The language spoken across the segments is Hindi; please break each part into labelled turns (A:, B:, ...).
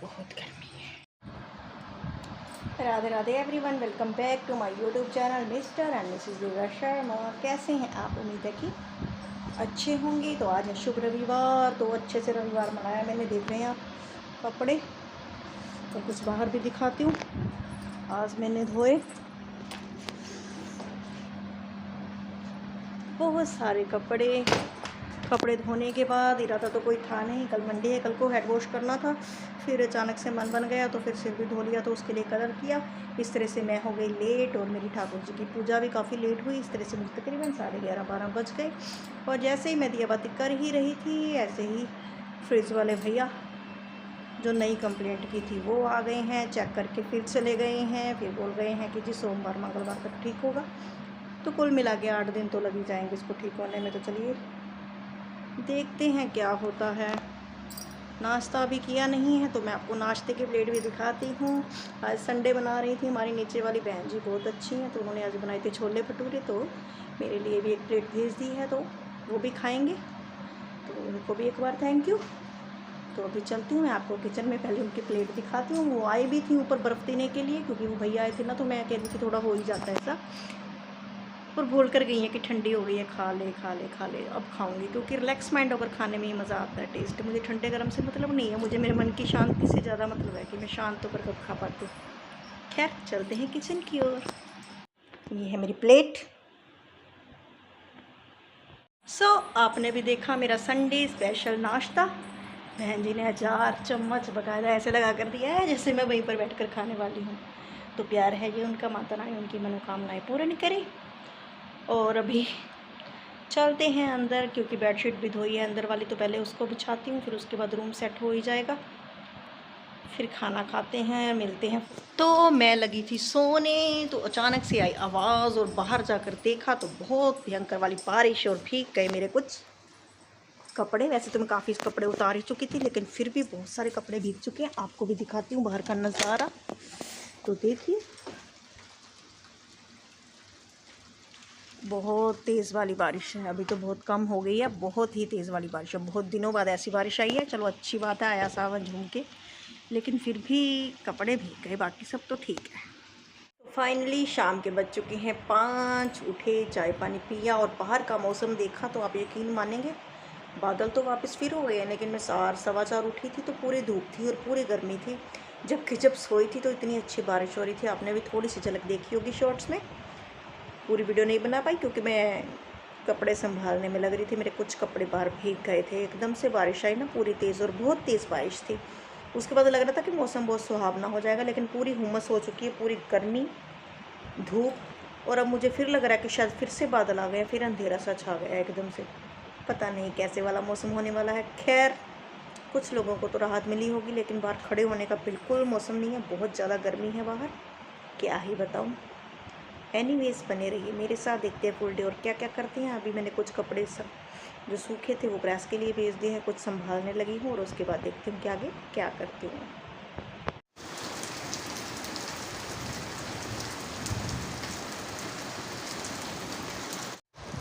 A: बहुत गर्मी है। Radhe Radhe everyone, welcome back to my YouTube channel Mr and Mrs Devra Sharma. कैसे हैं आप? उम्मीद है कि अच्छे होंगे। तो आज है शुभ रविवार, तो अच्छे से रविवार मनाया मैंने। देख रहे हैं आप कपड़े, और कुछ बाहर भी दिखाती हूँ। आज मैंने धोए बहुत सारे कपड़े। कपड़े धोने के बाद इरादा तो कोई था नहीं, कल मंडे है, कल को हेड वॉश करना था। फिर अचानक से मन बन गया तो फिर सिर भी धो लिया, तो उसके लिए कलर किया। इस तरह से मैं हो गई लेट, और मेरी ठाकुर जी की पूजा भी काफ़ी लेट हुई। इस तरह से मुझे तकरीबन 11:30-12 बज गए। और जैसे ही मैं दिया बाती कर ही रही थी, ऐसे ही फ्रिज वाले भैया जो नई कंप्लेंट की थी वो आ गए हैं। चेक करके फिर चले गए हैं। फिर बोल गए हैं कि जी सोमवार मंगलवार तक ठीक होगा। तो कुल मिला के 8 दिन तो लग ही जाएंगे इसको ठीक होने में। तो चलिए देखते हैं क्या होता है। नाश्ता अभी किया नहीं है, तो मैं आपको नाश्ते की प्लेट भी दिखाती हूँ। आज संडे बना रही थी। हमारी नीचे वाली बहन जी बहुत अच्छी हैं, तो उन्होंने आज बनाए थे छोले भटूरे, तो मेरे लिए भी एक प्लेट भेज दी है, तो वो भी खाएंगे। तो उनको भी एक बार थैंक यू। तो अभी चलती हूँ मैं आपको किचन में, पहले उनकी प्लेट दिखाती हूँ। वो आई भी थी ऊपर बर्फ़ देने के लिए, क्योंकि वो भैया आए थे ना, तो मैं कह रही थी थोड़ा हो ही जाता है ऐसा। और बोल कर गई है कि ठंडी हो गई है, खा ले खा ले खा ले। अब खाऊंगी, क्योंकि रिलैक्स माइंड होकर खाने में ही मज़ा आता है। टेस्ट मुझे ठंडे गर्म से मतलब नहीं है, मुझे मेरे मन की शांति से ज़्यादा मतलब है कि मैं शांत होकर कब खा पाती हूँ। खैर चलते हैं किचन की ओर। ये है मेरी प्लेट। आपने भी देखा मेरा संडे स्पेशल नाश्ता। बहन जी ने अचार चम्मच बकायदा ऐसे लगा कर दिया है जैसे मैं वहीं पर बैठकर खाने वाली हूँ। तो प्यार है ये उनका, माता रानी उनकी मनोकामनाएं पूर्ण करे। और अभी चलते हैं अंदर, क्योंकि बेडशीट भी धोई है अंदर वाली, तो पहले उसको बिछाती हूँ, फिर उसके बाद रूम सेट हो ही जाएगा। फिर खाना खाते हैं, मिलते हैं। तो मैं लगी थी सोने, तो अचानक से आई आवाज़, और बाहर जाकर देखा तो बहुत भयंकर वाली बारिश, और भीग गए मेरे कुछ कपड़े। वैसे तो मैं काफ़ी कपड़े उतार ही चुकी थी, लेकिन फिर भी बहुत सारे कपड़े भीग चुके हैं। आपको भी दिखाती हूँ बाहर का नज़ारा, तो देखिए बहुत तेज़ वाली बारिश है। अभी तो बहुत कम हो गई है, बहुत ही तेज़ वाली बारिश है। बहुत दिनों बाद ऐसी बारिश आई है। चलो अच्छी बात है, आया सावन झूम के, लेकिन फिर भी कपड़े भीग गए, बाकी सब तो ठीक है। तो फाइनली शाम के बज चुके हैं 5। उठे, चाय पानी पिया, और बाहर का मौसम देखा तो आप यकीन मानेंगे, बादल तो वापस फिर हो गए हैं, लेकिन मैं 4-4:15 उठी थी तो पूरी धूप थी और पूरी गर्मी थी। जब सोई थी तो इतनी अच्छी बारिश हो रही थी। आपने भी थोड़ी सी झलक देखी होगी शॉर्ट्स में। पूरी वीडियो नहीं बना पाई क्योंकि मैं कपड़े संभालने में लग रही थी। मेरे कुछ कपड़े बाहर भीग गए थे। एकदम से बारिश आई ना पूरी तेज़, और बहुत तेज़ बारिश थी। उसके बाद लग रहा था कि मौसम बहुत सुहावना हो जाएगा, लेकिन पूरी हुमस हो चुकी है, पूरी गर्मी धूप। और अब मुझे फिर लग रहा है कि शायद फिर से बादल आ गए, फिर अंधेरा सा छा गया एकदम से। पता नहीं कैसे वाला मौसम होने वाला है। खैर कुछ लोगों को तो राहत मिली होगी, लेकिन बाहर खड़े होने का बिल्कुल मौसम नहीं है। बहुत ज़्यादा गर्मी है बाहर, क्या ही बताऊँ। एनीवेज बने रहिए मेरे साथ, देखते हैं फुल डे और क्या क्या करते हैं। अभी मैंने कुछ कपड़े सब जो सूखे थे वो प्रेस के लिए भेज दिए हैं, कुछ संभालने लगी हूँ, और उसके बाद देखती हूँ कि आगे क्या करती हूँ।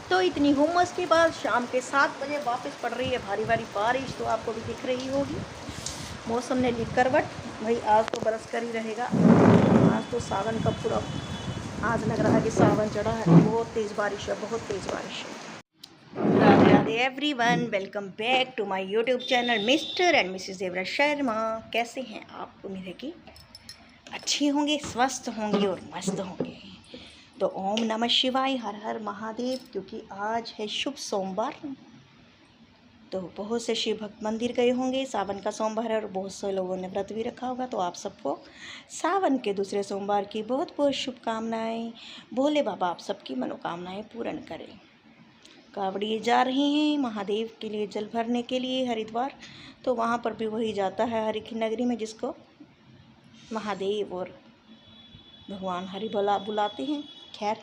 A: तो इतनी हुम्मस के बाद शाम के 7 बजे वापस पड़ रही है भारी भारी बारिश, तो आपको भी दिख रही होगी। मौसम ने ली करवट, भाई आज तो बरस कर ही रहेगा। आज तो सावन का पूरा, आज लग रहा है कि सावन चढ़ा है। बहुत तेज़ बारिश है, बहुत तेज़ बारिश है। Radhe Radhe everyone, welcome back to my YouTube channel Mr and Mrs Devra Sharma. कैसे हैं आप? उम्मीद है कि अच्छे होंगे, स्वस्थ होंगे और मस्त होंगे। तो ओम नमः शिवाय, हर हर महादेव। क्योंकि आज है शुभ सोमवार, तो बहुत से शिव भक्त मंदिर गए होंगे। सावन का सोमवार है, और बहुत से लोगों ने व्रत भी रखा होगा। तो आप सबको सावन के दूसरे सोमवार की बहुत बहुत शुभकामनाएं। भोले बाबा आप सबकी मनोकामनाएं पूर्ण करें। कावड़िए जा रहे हैं महादेव के लिए जल भरने के लिए हरिद्वार, तो वहाँ पर भी वही जाता है हरि की नगरी में, जिसको महादेव और भगवान हरि बुलाते हैं। खैर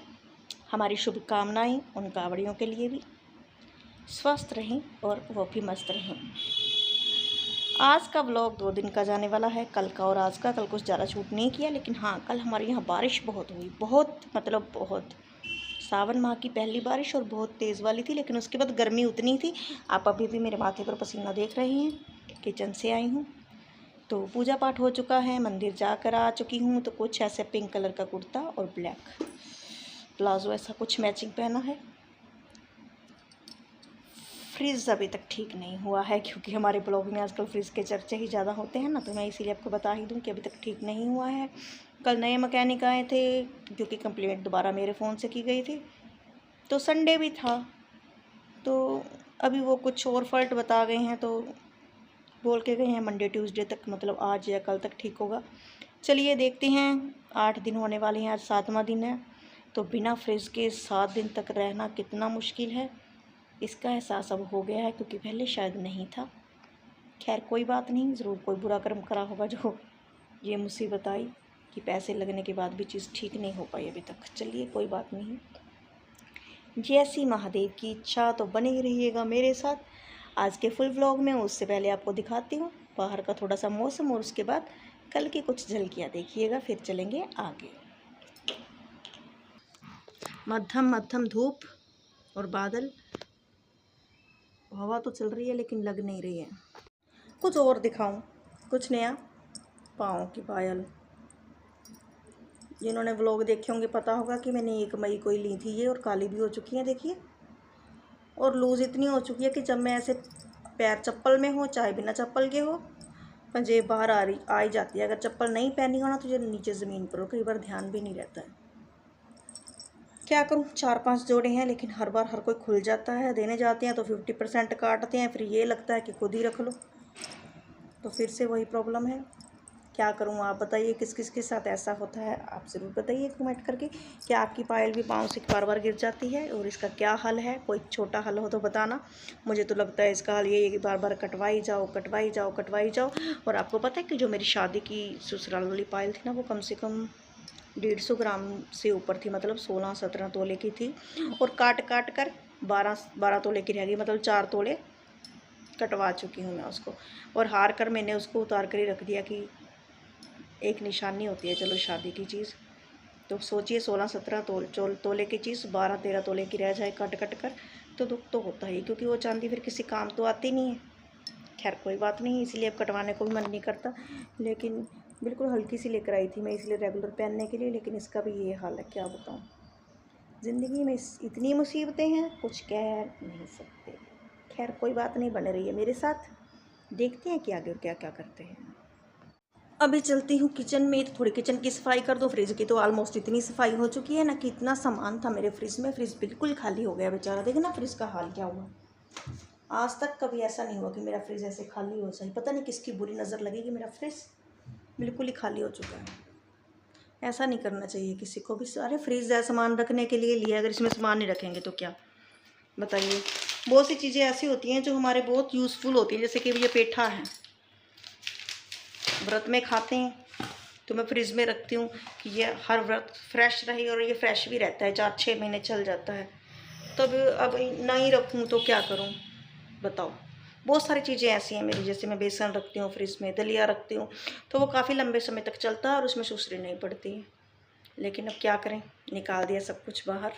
A: हमारी शुभकामनाएं उन कावड़ियों के लिए भी, स्वस्थ रहें और वो भी मस्त रहें। आज का व्लॉग 2 दिन का जाने वाला है, कल का और आज का। कल कुछ ज़्यादा शूट नहीं किया, लेकिन हाँ कल हमारे यहाँ बारिश बहुत हुई, बहुत मतलब बहुत। सावन माह की पहली बारिश, और बहुत तेज़ वाली थी, लेकिन उसके बाद गर्मी उतनी थी। आप अभी भी मेरे माथे पर पसीना देख रहे हैं। किचन से आई हूँ, तो पूजा पाठ हो चुका है, मंदिर जाकर आ चुकी हूँ। तो कुछ ऐसे पिंक कलर का कुर्ता और ब्लैक प्लाजो ऐसा कुछ मैचिंग पहना है। फ्रिज अभी तक ठीक नहीं हुआ है, क्योंकि हमारे ब्लॉग में आजकल फ्रिज के चर्चे ही ज़्यादा होते हैं ना, तो मैं इसीलिए आपको बता ही दूँ कि अभी तक ठीक नहीं हुआ है। कल नए मैकेनिक आए थे, क्योंकि कंप्लेंट दोबारा मेरे फ़ोन से की गई थी, तो संडे भी था, तो अभी वो कुछ और फॉल्ट बता गए हैं, तो बोल के गए हैं मंडे ट्यूसडे तक, मतलब आज या कल तक ठीक होगा। चलिए देखते हैं। 8 दिन होने वाले हैं, आज 7वां दिन है। तो बिना फ्रिज के 7 दिन तक रहना कितना मुश्किल है, इसका एहसास अब हो गया है, क्योंकि पहले शायद नहीं था। खैर कोई बात नहीं, ज़रूर कोई बुरा कर्म करा होगा जो ये मुसीबत आई कि पैसे लगने के बाद भी चीज़ ठीक नहीं हो पाई अभी तक। चलिए कोई बात नहीं, जैसी महादेव की इच्छा। तो बने ही रहिएगा मेरे साथ आज के फुल व्लॉग में। उससे पहले आपको दिखाती हूँ बाहर का थोड़ा सा मौसम, और उसके बाद कल की कुछ झलकियाँ देखिएगा, फिर चलेंगे आगे। मध्यम मध्यम धूप और बादल, हवा तो चल रही है लेकिन लग नहीं रही है। कुछ और दिखाऊं, कुछ नया। पाँव की पायल, जिन्होंने व्लॉग देखे होंगे पता होगा कि मैंने 1 मई को ही ली थी ये, और काली भी हो चुकी है देखिए, और लूज़ इतनी हो चुकी है कि जब मैं ऐसे पैर चप्पल में हो चाहे बिना चप्पल के हो, पंजेब बाहर आ ही जाती है। अगर चप्पल नहीं पहनी हो ना तो जो नीचे ज़मीन पर हो, कई बार ध्यान भी नहीं रहता है। क्या करूं, 4-5 जोड़े हैं, लेकिन हर बार हर कोई खुल जाता है। देने जाते हैं तो 50% काटते हैं, फिर ये लगता है कि खुद ही रख लो, तो फिर से वही प्रॉब्लम है। क्या करूं, आप बताइए किस किस के साथ ऐसा होता है, आप ज़रूर बताइए कमेंट करके। क्या आपकी पायल भी पाँव से बार बार गिर जाती है, और इसका क्या हल है? कोई छोटा हल हो तो बताना। मुझे तो लगता है इसका हल ये है कि बार बार कटवाई जाओ कटवाई जाओ कटवाई जाओ। और आपको पता है कि जो मेरी शादी की ससुराल वाली पायल थी ना, वो कम से कम 150 ग्राम से ऊपर थी, मतलब 16-17 तोले की थी, और काट काट कर 12 तोले की रह गई, मतलब 4 तोले कटवा चुकी हूँ मैं उसको। और हार कर मैंने उसको उतार कर ही रख दिया कि एक निशानी होती है चलो शादी की चीज़। तो सोचिए 16-17 तोले की चीज़ 12-13 तोले की रह जाए कट कट कर, तो दुख तो होता ही, क्योंकि वो चांदी फिर किसी काम तो आती नहीं है। खैर कोई बात नहीं, इसलिए अब कटवाने को भी मन नहीं करता, लेकिन बिल्कुल हल्की सी लेकर आई थी मैं, इसलिए रेगुलर पहनने के लिए। लेकिन इसका भी ये हाल है, क्या बताऊँ, ज़िंदगी में इतनी मुसीबतें हैं, कुछ कह नहीं सकते। खैर कोई बात नहीं, बने रहिए मेरे साथ, देखते हैं कि आगे क्या क्या करते हैं। अभी चलती हूँ किचन में, तो थोड़ी किचन की सफाई कर दो। फ्रिज की तो ऑलमोस्ट इतनी सफाई हो चुकी है ना कि इतना सामान था मेरे फ्रिज में, फ्रिज बिल्कुल खाली हो गया बेचारा। देखो ना फ्रिज का हाल क्या हुआ। आज तक कभी ऐसा नहीं हुआ कि मेरा फ्रिज ऐसे खाली हो जाए। पता नहीं किसकी बुरी नज़र लगेगी, मेरा फ्रिज बिल्कुल ही खाली हो चुका है। ऐसा नहीं करना चाहिए किसी को भी। सारे फ्रिज है सामान रखने के लिए लिया, अगर इसमें सामान नहीं रखेंगे तो क्या बताइए। बहुत सी चीज़ें ऐसी होती हैं जो हमारे बहुत यूज़फुल होती हैं, जैसे कि ये पेठा है, व्रत में खाते हैं तो मैं फ्रिज में रखती हूँ कि ये हर व्रत फ्रेश रहे, और ये फ्रेश भी रहता है, 4-6 महीने चल जाता है। तब अब नहीं रखूँ तो क्या करूँ बताओ। बहुत सारी चीज़ें ऐसी हैं मेरी, जैसे मैं बेसन रखती हूँ फ्रिज में, दलिया रखती हूँ, तो वो काफ़ी लंबे समय तक चलता है और उसमें सुसरी नहीं पड़ती। लेकिन अब क्या करें, निकाल दिया सब कुछ बाहर।